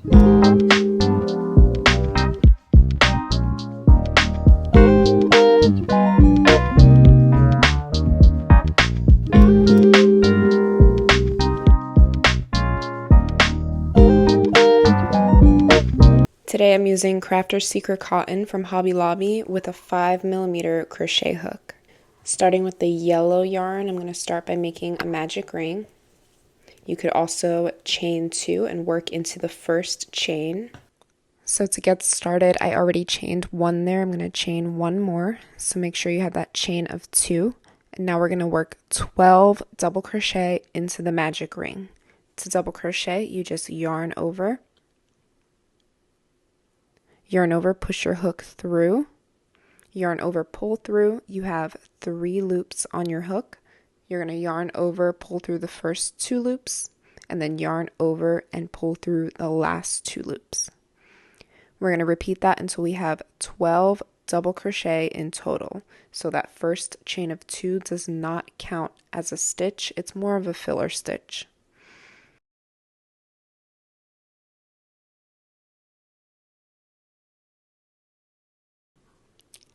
Today I'm using Crafter's Secret Cotton from Hobby Lobby with a 5mm crochet hook. Starting with the yellow yarn, I'm going to start by making a magic ring. You could also chain 2 and work into the first chain. So to get started, I already chained 1 there. I'm going to chain 1 more. So make sure you have that chain of 2. And now we're going to work 12 double crochet into the magic ring. To double crochet, you just yarn over, push your hook through, yarn over, pull through. You have 3 loops on your hook. You're going to yarn over, pull through the first 2 loops, and then yarn over and pull through the last 2 loops. We're going to repeat that until we have 12 double crochet in total. So that first chain of 2 does not count as a stitch. It's more of a filler stitch.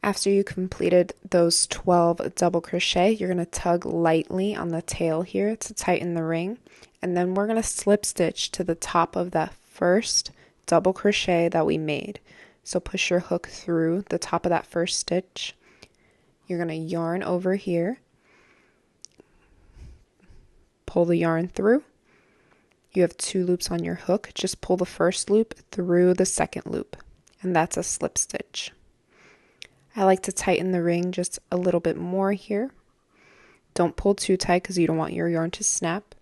After you completed those 12 double crochet, you're going to tug lightly on the tail here to tighten the ring, and then we're going to slip stitch to the top of that first double crochet that we made. So push your hook through the top of that first stitch. You're going to yarn over here, pull the yarn through. You have 2 loops on your hook. Just pull the first loop through the second loop, and that's a slip stitch. I like to tighten the ring just a little bit more here. Don't pull too tight because you don't want your yarn to snap.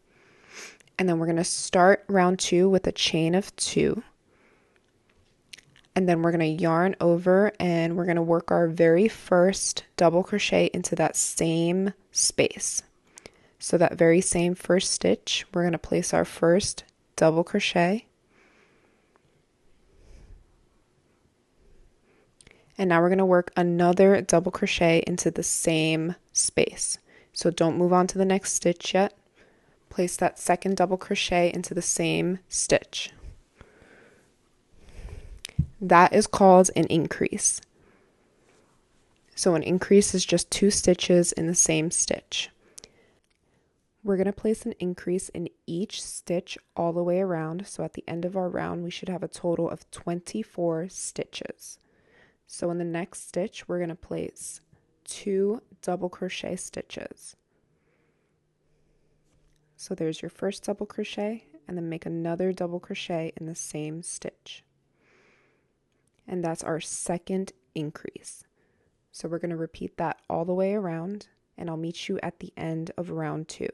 And then we're going to start round 2 with a chain of 2. And then we're going to yarn over and we're going to work our very first double crochet into that same space. So that very same first stitch, we're going to place our first double crochet. And now we're going to work another double crochet into the same space. So don't move on to the next stitch yet. Place that second double crochet into the same stitch. That is called an increase. So an increase is just 2 stitches in the same stitch. We're going to place an increase in each stitch all the way around. So at the end of our round, we should have a total of 24 stitches. So in the next stitch, we're going to place 2 double crochet stitches. So there's your first double crochet, and then make another double crochet in the same stitch. And that's our second increase. So we're going to repeat that all the way around, and I'll meet you at the end of round 2.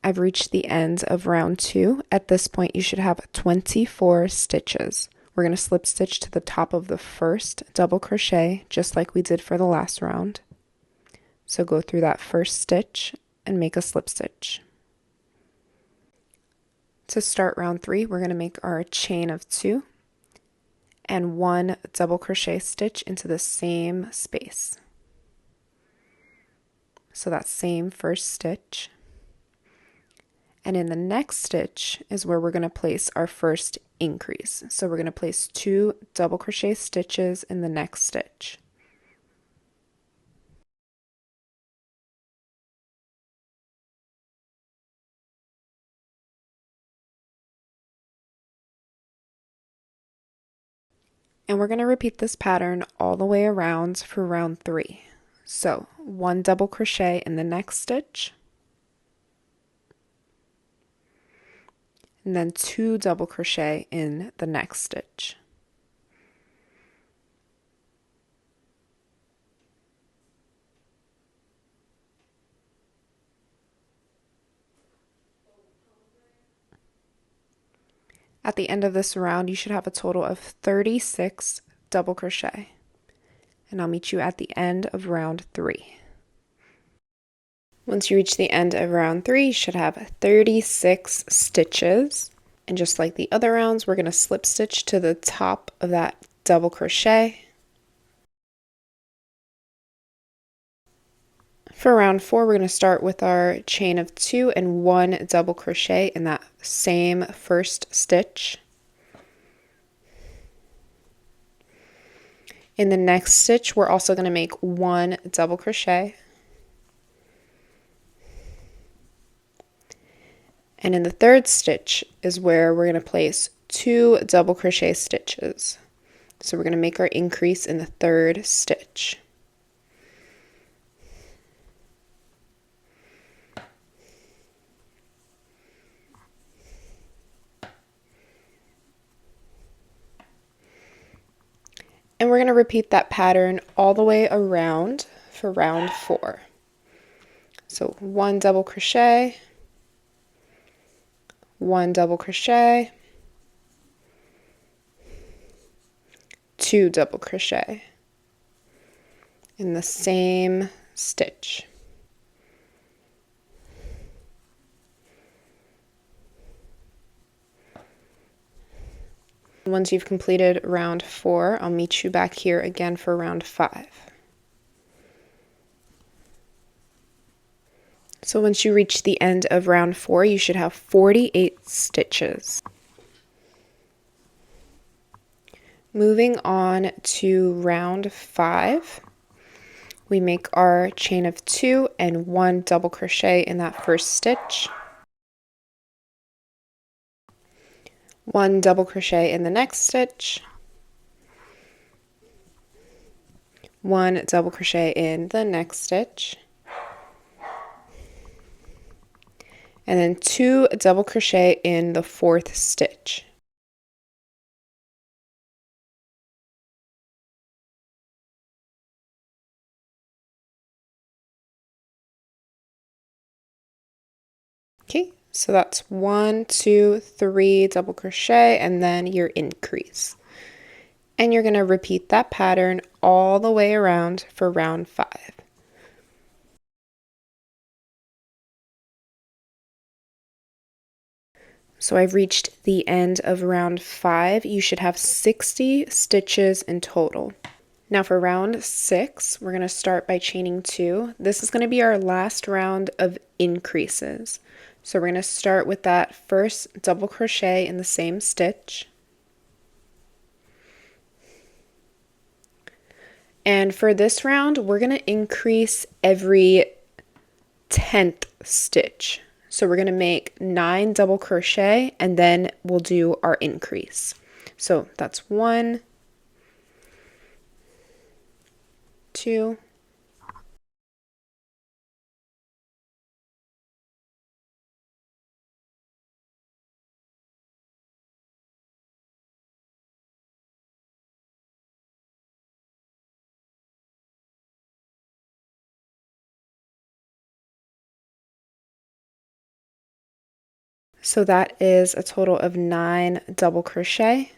I've reached the end of round 2. At this point, you should have 24 stitches. We're going to slip stitch to the top of the first double crochet, just like we did for the last round. So go through that first stitch and make a slip stitch. To start round 3, we're going to make our chain of 2 and 1 double crochet stitch into the same space. So that same first stitch. And in the next stitch is where we're going to place our first increase. So we're going to place 2 double crochet stitches in the next stitch. And we're going to repeat this pattern all the way around for round 3. So 1 double crochet in the next stitch, and then 2 double crochet in the next stitch. At the end of this round, you should have a total of 36 double crochet. And I'll meet you at the end of round 3. Once you reach the end of round 3, you should have 36 stitches. And just like the other rounds, we're going to slip stitch to the top of that double crochet. For round 4, we're going to start with our chain of 2 and 1 double crochet in that same first stitch. In the next stitch, we're also going to make 1 double crochet. And in the third stitch is where we're going to place 2 double crochet stitches. So we're going to make our increase in the third stitch. And we're going to repeat that pattern all the way around for round 4. So 1 double crochet, 1 double crochet, 2 double crochet in the same stitch. Once you've completed round 4, I'll meet you back here again for round 5. So once you reach the end of round 4, you should have 48 stitches. Moving on to round 5, we make our chain of 2 and 1 double crochet in that first stitch. 1 double crochet in the next stitch, 1 double crochet in the next stitch, and then 2 double crochet in the fourth stitch. Okay, so that's 1, 2, 3 double crochet and then your increase. And you're going to repeat that pattern all the way around for round 5. So I've reached the end of round 5. You should have 60 stitches in total. Now for round 6, we're going to start by chaining 2. This is going to be our last round of increases. So we're going to start with that first double crochet in the same stitch. And for this round, we're going to increase every 10th stitch. So we're going to make 9 double crochet and then we'll do our increase. So that's 1, 2, 3. So that is a total of 9 double crochet.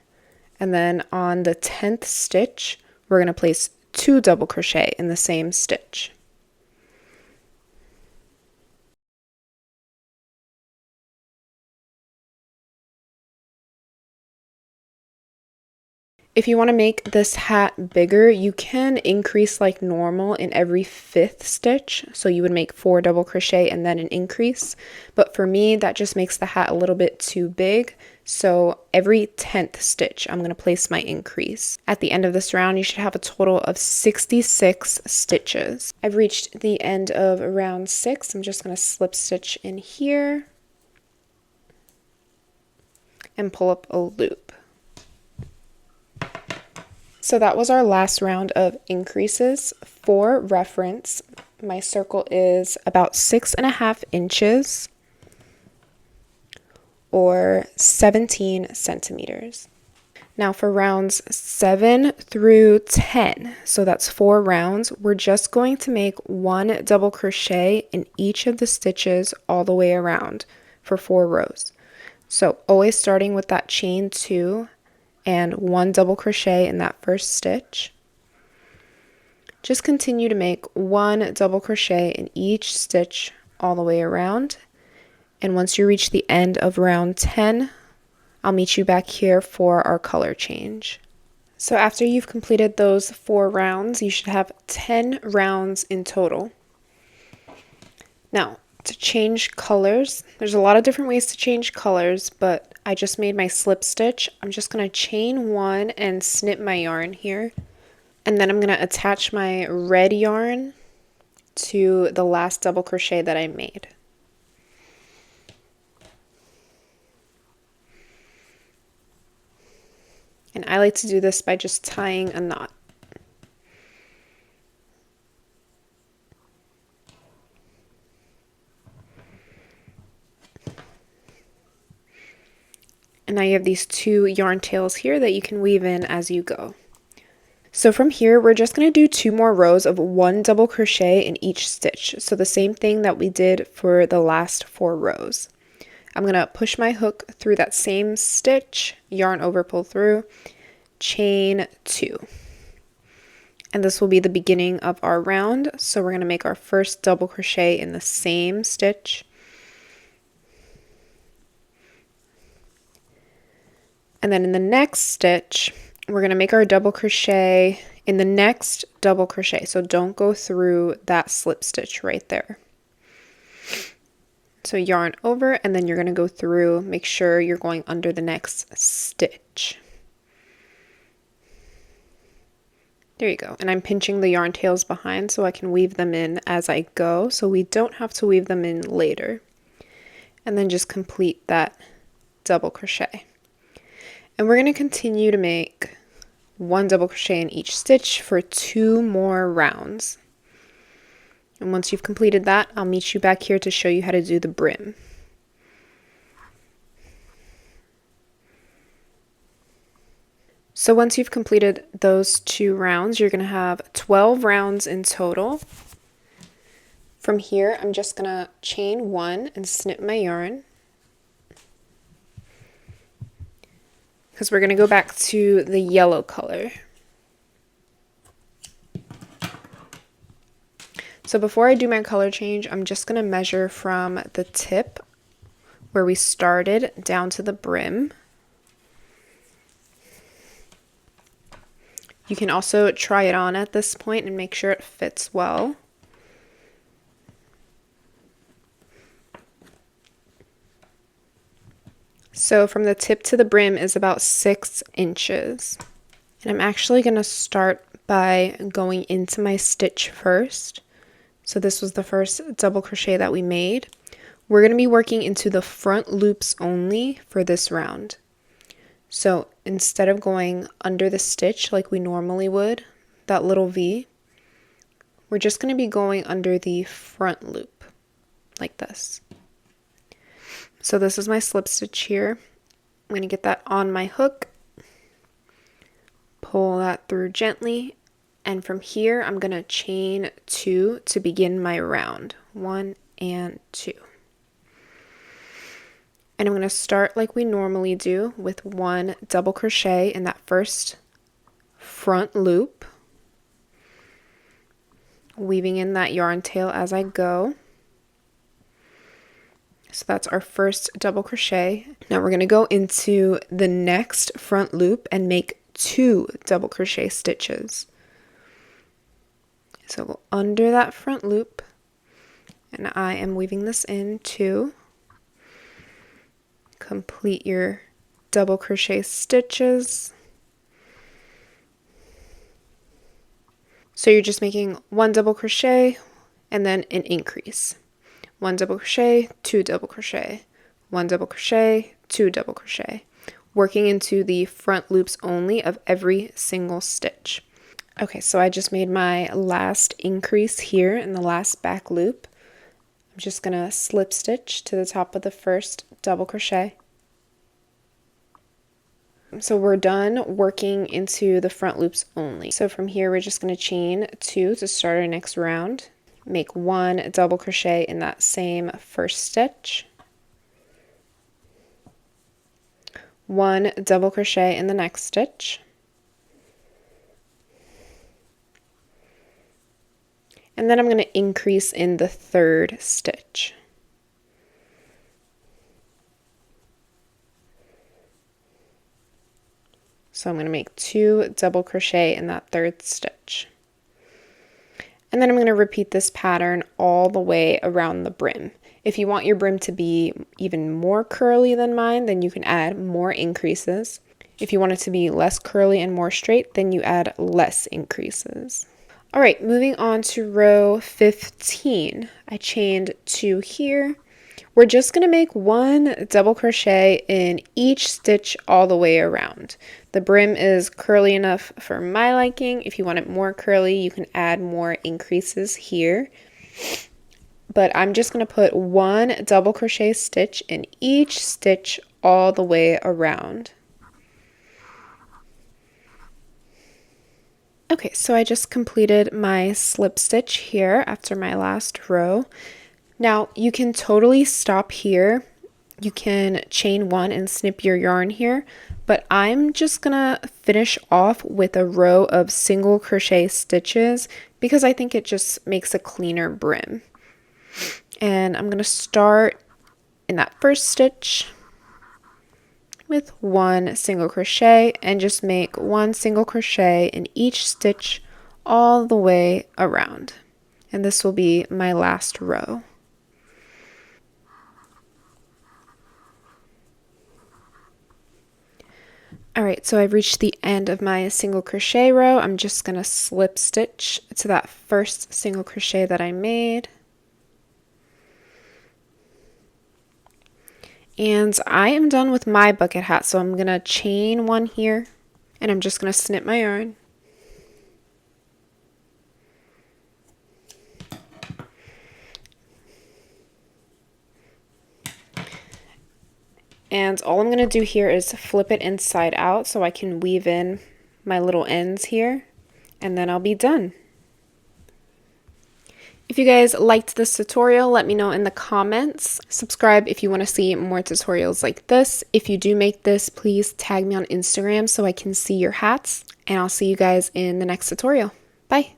And then on the 10th stitch, we're going to place 2 double crochet in the same stitch. If you want to make this hat bigger, you can increase like normal in every 5th stitch. So you would make 4 double crochet and then an increase. But for me, that just makes the hat a little bit too big. So every 10th stitch, I'm going to place my increase. At the end of this round, you should have a total of 66 stitches. I've reached the end of round 6. I'm just going to slip stitch in here and pull up a loop. So that was our last round of increases. For reference, my circle is about 6.5 inches or 17 centimeters. Now for rounds 7 through 10, so that's 4 rounds, we're just going to make 1 double crochet in each of the stitches all the way around for 4 rows. So always starting with that chain 2 and 1 double crochet in that first stitch. Just continue to make 1 double crochet in each stitch all the way around. And once you reach the end of round 10, I'll meet you back here for our color change. So after you've completed those 4 rounds, you should have 10 rounds in total. Now, to change colors, there's a lot of different ways to change colors, but I just made my slip stitch. I'm just going to chain one and snip my yarn here. And then I'm going to attach my red yarn to the last double crochet that I made. And I like to do this by just tying a knot. And now you have these two yarn tails here that you can weave in as you go. So from here, we're just going to do 2 more rows of 1 double crochet in each stitch. So the same thing that we did for the last 4 rows. I'm going to push my hook through that same stitch, yarn over, pull through, chain 2. And this will be the beginning of our round. So we're going to make our first double crochet in the same stitch. And then in the next stitch, we're going to make our double crochet in the next double crochet. So don't go through that slip stitch right there. So yarn over, and then you're going to go through, make sure you're going under the next stitch. There you go. And I'm pinching the yarn tails behind so I can weave them in as I go, so we don't have to weave them in later. And then just complete that double crochet. And we're going to continue to make 1 double crochet in each stitch for 2 more rounds. And once you've completed that, I'll meet you back here to show you how to do the brim. So once you've completed those 2 rounds, you're going to have 12 rounds in total. From here, I'm just going to chain 1 and snip my yarn, because we're going to go back to the yellow color. So before I do my color change, I'm just going to measure from the tip where we started down to the brim. You can also try it on at this point and make sure it fits well. So from the tip to the brim is about 6 inches. And I'm actually going to start by going into my stitch first. So this was the first double crochet that we made. We're going to be working into the front loops only for this round. So instead of going under the stitch like we normally would, that little V, we're just going to be going under the front loop like this. So this is my slip stitch here. I'm going to get that on my hook, pull that through gently, and from here I'm going to chain 2 to begin my round. 1 and 2. And I'm going to start like we normally do with 1 double crochet in that first front loop, weaving in that yarn tail as I go. So that's our first double crochet. Now we're going to go into the next front loop and make 2 double crochet stitches. So go under that front loop, and I am weaving this in 2. Complete your double crochet stitches. So you're just making 1 double crochet and then an increase. 1 double crochet, 2 double crochet, 1 double crochet, 2 double crochet, working into the front loops only of every single stitch. Okay, so I just made my last increase here in the last back loop. I'm just going to slip stitch to the top of the first double crochet. So we're done working into the front loops only. So from here we're just going to chain 2 to start our next round. Make 1 double crochet in that same first stitch. 1 double crochet in the next stitch. And then I'm going to increase in the third stitch. So I'm going to make 2 double crochet in that third stitch. And then I'm going to repeat this pattern all the way around the brim. If you want your brim to be even more curly than mine, then you can add more increases. If you want it to be less curly and more straight, then you add less increases. All right, moving on to row 15. I chained 2 here. We're just going to make 1 double crochet in each stitch all the way around. The brim is curly enough for my liking. If you want it more curly, you can add more increases here. But I'm just going to put 1 double crochet stitch in each stitch all the way around. Okay, so I just completed my slip stitch here after my last row. Now you can totally stop here. You can chain 1 and snip your yarn here, but I'm just gonna finish off with a row of single crochet stitches because I think it just makes a cleaner brim. And I'm gonna start in that first stitch with 1 single crochet and just make 1 single crochet in each stitch all the way around. And this will be my last row. Alright, so I've reached the end of my single crochet row. I'm just going to slip stitch to that first single crochet that I made. And I am done with my bucket hat, so I'm going to chain 1 here, and I'm just going to snip my yarn. And all I'm going to do here is flip it inside out so I can weave in my little ends here, and then I'll be done. If you guys liked this tutorial, let me know in the comments. Subscribe if you want to see more tutorials like this. If you do make this, please tag me on Instagram so I can see your hats, and I'll see you guys in the next tutorial. Bye!